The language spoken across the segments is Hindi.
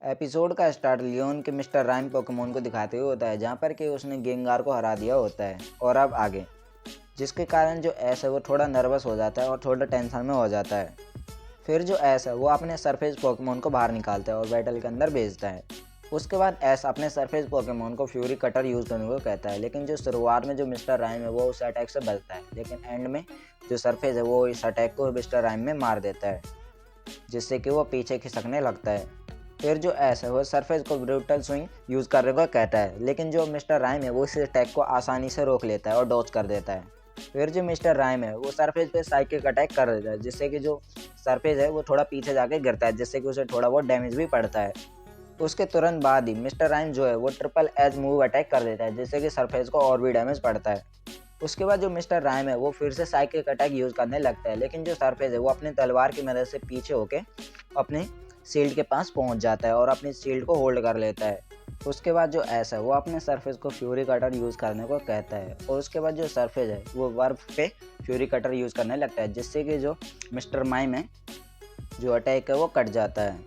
एपिसोड का स्टार्ट लियोन के मिस्टर राइम पोकेमोन को दिखाते हुए होता है, जहाँ पर कि उसने गेंगार को हरा दिया होता है। और अब आगे जिसके कारण जो एस है वो थोड़ा नर्वस हो जाता है और थोड़ा टेंशन में हो जाता है। फिर जो एस है वो अपने सरफेस पोकेमोन को बाहर निकालता है और बैटल के अंदर भेजता है। उसके बाद एस अपने सरफेस पोकेमोन को फ्यूरी कटर यूज़ करने को कहता है, लेकिन जो शुरुआत में जो मिस्टर राइम है वो उस अटैक से बचता है, लेकिन एंड में जो सरफेस है वो इस अटैक को मिस्टर राइम में मार देता है, जिससे कि वो पीछे खिसकने लगता है। फिर जो एस है वो सरफेस को ब्रूटल स्विंग यूज़ करने को कहता है, लेकिन जो मिस्टर राइम है वो इस अटैक को आसानी से रोक लेता है और डॉज कर देता है। फिर जो मिस्टर राइम है वो सरफेस पे साइकिक अटैक कर देता है, जिससे कि जो सरफेस है वो थोड़ा पीछे जाके गिरता है, जिससे कि उसे थोड़ा बहुत डैमेज भी पड़ता है। उसके तुरंत बाद ही मिस्टर राइम जो है वो ट्रिपल एज मूव अटैक कर देता है, जिससे कि सरफेस को और भी डैमेज पड़ता है। उसके बाद जो मिस्टर राइम है वो फिर से साइकिक अटैक यूज़ करने लगता है, लेकिन जो सरफेस है वो अपनी तलवार की मदद से पीछे होके अपने शील्ड के पास पहुंच जाता है और अपनी शील्ड को होल्ड कर लेता है। उसके बाद जो एस है वो अपने सरफेस को फ्यूरी कटर यूज़ करने को कहता है, और उसके बाद जो सरफेस है वो बर्फ पे फ्यूरी कटर यूज़ करने लगता है, जिससे कि जो मिस्टर माइम है जो अटैक है वो कट जाता है।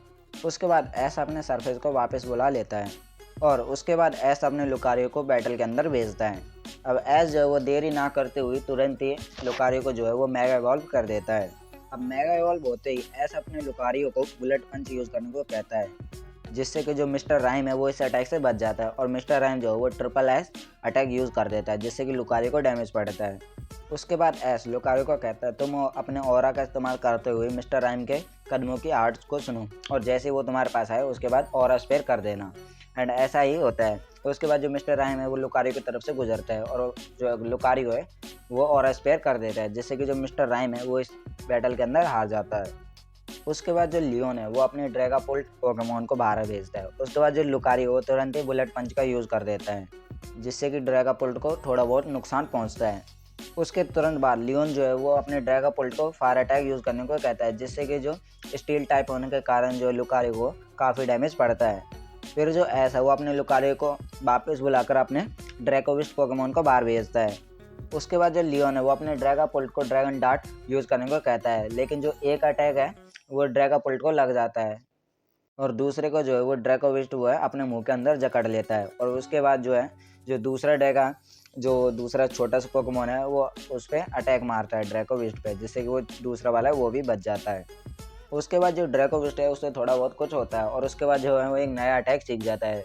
उसके बाद एस अपने सरफेस को वापस बुला लेता है और उसके बाद एस अपने लुकारियो को बैटल के अंदर भेजता है। अब एस जो है वो देरी ना करते हुए तुरंत ही लुकारियो को जो है वो मेगा इवॉल्व कर देता है। अब मेगा इवॉल्व होते ही एस अपने लुकारियो को बुलेट पंच यूज़ करने को कहता है, जिससे कि जो मिस्टर राइम है वो इस अटैक से बच जाता है, और मिस्टर राइम जो है वो ट्रिपल एस अटैक यूज़ कर देता है, जिससे कि लुकारियो को डैमेज पड़ता है। उसके बाद एस लुकारियो को कहता है, तुम अपने ऑरा का इस्तेमाल करते हुए मिस्टर राइम के कदमों की आवाज़ को सुनो, और जैसे वो तुम्हारे पास आए उसके बाद ऑरा स्पेयर कर देना। एंड ऐसा ही होता है। उसके बाद जो मिस्टर राइम है वो लुकारियो की तरफ से गुजरता है और जो लुकारियो है वो ऑरा स्पेयर कर देता है, जिससे कि जो मिस्टर राइम है वो इस बैटल के अंदर हार जाता है। उसके बाद जो लियोन है वो अपने ड्रैगापोल्ट पोकेमोन को बाहर भेजता है। उसके बाद जो लुकारियो वो तुरंत ही बुलेट पंच का यूज़ कर देता है, जिससे कि ड्रैगापोल्ट को थोड़ा बहुत नुकसान पहुंचता है। उसके तुरंत बाद लियोन जो है वो अपने ड्रैगापोल्ट को फायर अटैक यूज़ करने को कहता है, जिससे कि जो स्टील टाइप होने के कारण जो लुकारियो को काफ़ी डैमेज पड़ता है। फिर जो एस है वो अपने लुकारियो को वापस बुलाकर अपने ड्रैकोविस्ट पोकेमोन को बाहर भेजता है। उसके बाद जो लियोन है वो अपने ड्रैगापोल्ट को ड्रैगन डार्ट यूज़ करने को कहता है, लेकिन जो एक अटैक है वो ड्रैगापोल्ट को लग जाता है और दूसरे को जो है वो ड्रैकोविस्ट वो है अपने मुंह के अंदर जकड़ लेता है। और उसके बाद जो है जो दूसरा छोटा सा पोकेमोन है वो उस पर अटैक मारता है ड्रैकोविस्ट पे, जिससे कि वो दूसरा वाला है वो भी बच जाता है। उसके बाद जो ड्रैकोविस्ट है उससे थोड़ा बहुत कुछ होता है और उसके बाद जो है वो एक नया अटैक सीख जाता है,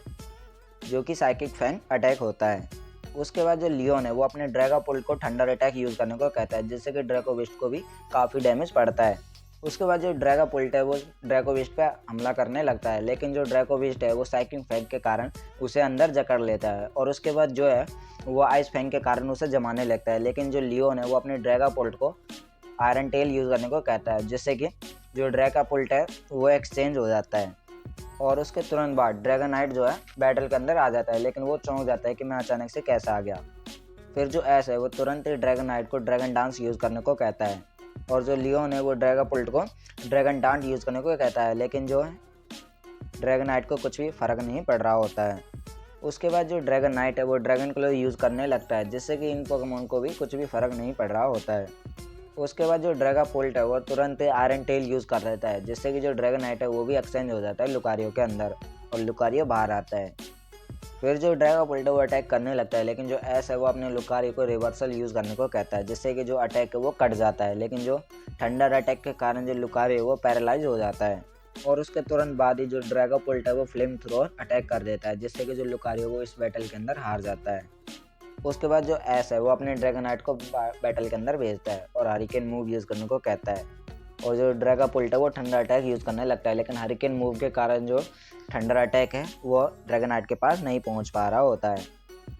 जो कि साइकिक फैंग अटैक होता है। उसके बाद जो लियोन है वो अपने ड्रैगापोल्ट को थंडर अटैक यूज़ करने को कहता है, जिससे कि ड्रैकोविस्ट को भी काफ़ी डैमेज पड़ता है। उसके बाद जो ड्रैगापोल्ट है वो ड्रैकोविस्ट पे हमला करने लगता है, लेकिन जो ड्रैकोविस्ट है वो साइकिंग फैंग के कारण उसे अंदर जकड़ लेता है, और उसके बाद जो है वो आइस फैंग के कारण उसे जमाने लगता है। लेकिन जो लियोन है वो अपने ड्रैगापोल्ट को आयरन टेल यूज़ करने को कहता है, जिससे कि जो ड्रैगापोल्ट है वो एक्सचेंज हो जाता है। और उसके तुरंत बाद ड्रैगनाइट जो है बैटल के अंदर आ जाता है, लेकिन वो चौंक जाता है कि मैं अचानक से कैसे आ गया। फिर जो एस है वो तुरंत ही ड्रैगनाइट को ड्रैगन डांस यूज़ करने को कहता है, और जो लियोन है वो ड्रैगापोल्ट को ड्रैगन डांट यूज़ करने को कहता है, लेकिन जो है ड्रैगनाइट को कुछ भी फ़र्क नहीं पड़ रहा होता है। उसके बाद जो ड्रैगनाइट है वो ड्रैगन क्लो यूज़ करने लगता है, जिससे कि इन पोकेमोन को भी कुछ भी फ़र्क नहीं पड़ रहा होता है। उसके बाद जो ड्रैगापोल्ट है वो तुरंत ही आयरन टेल यूज़ कर देता है, जिससे कि जो ड्रैगनाइट है वो भी एक्सचेंज हो जाता है लुकारियो के अंदर और लुकारियो बाहर आता है। फिर जो ड्रैगापोल्ट है वो अटैक करने लगता है, लेकिन जो एस है वो अपने लुकारियो को रिवर्सल यूज़ करने को कहता है, जिससे कि जो अटैक है वो कट जाता है, लेकिन जो थंडर अटैक के कारण जो लुकारियो है वो पैरालाइज हो जाता है। और उसके तुरंत बाद ही जो ड्रैगापोल्ट है वो फ्लेम थ्रोअर अटैक कर देता है, जिससे कि जो लुकारियो वो इस बैटल के अंदर हार जाता है। उसके बाद जो एस है वो अपने ड्रैगनाइट को बैटल के अंदर भेजता है और हरिकेन मूव यूज़ करने को कहता है, और जो ड्रैगापोल्ट है वो थंडर अटैक यूज़ करने लगता है, लेकिन हरिकेन मूव के कारण जो थंडर अटैक है वो ड्रैगनाइट के पास नहीं पहुंच पा रहा होता है।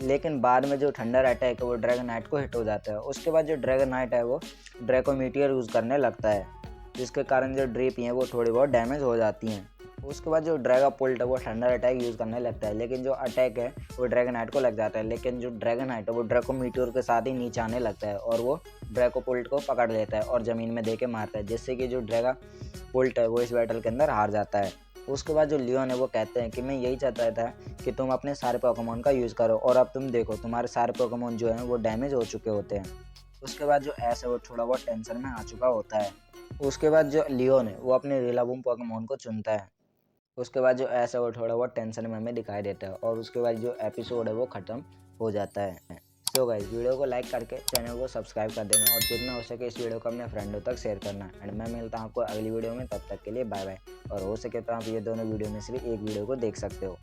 लेकिन बाद में जो थंडर अटैक है वो ड्रैगनाइट को हिट हो जाता है। उसके बाद जो ड्रैगनाइट है वो ड्रैकोमीटियर यूज़ करने लगता है, जिसके कारण जो ड्रीपी हैं वो थोड़ी बहुत डैमेज हो जाती हैं। उसके बाद जो ड्रैगापोल्ट है वो थंडर अटैक यूज़ करने लगता है, लेकिन जो अटैक है वो ड्रैगनाइट को लग जाता है, लेकिन जो ड्रैगनाइट है वो ड्रैकोमीटियर के साथ ही नीचे आने लगता है और वो ड्रैकोपोल्ट को पकड़ लेता है और ज़मीन में दे के मारता है, जिससे कि जो ड्रैगापोल्ट है वो इस बैटल के अंदर हार जाता है। उसके बाद जो लियोन है वो कहते हैं कि मैं यही चाहता था कि तुम अपने सारे पोकेमोन का यूज़ करो, और अब तुम देखो तुम्हारे सारे पोकेमोन जो हैं वो डैमेज हो चुके होते हैं। उसके बाद जो एस है वो थोड़ा बहुत टेंशन में आ चुका होता है। उसके बाद जो लियोन है वो अपने रिलाबूम पोकेमोन को चुनता है उसके बाद जो ऐसा वो थोड़ा बहुत टेंशन में हमें दिखाई देता है और उसके बाद जो एपिसोड है वो ख़त्म हो जाता है। सो गाइस, वीडियो को लाइक करके चैनल को सब्सक्राइब कर देना और जितना हो सके इस वीडियो को अपने फ्रेंडों तक शेयर करना। एंड मैं मिलता हूँ आपको अगली वीडियो में, तब तक के लिए बाय बाय। और हो सके तो आप ये दोनों वीडियो में से भी एक वीडियो को देख सकते हो।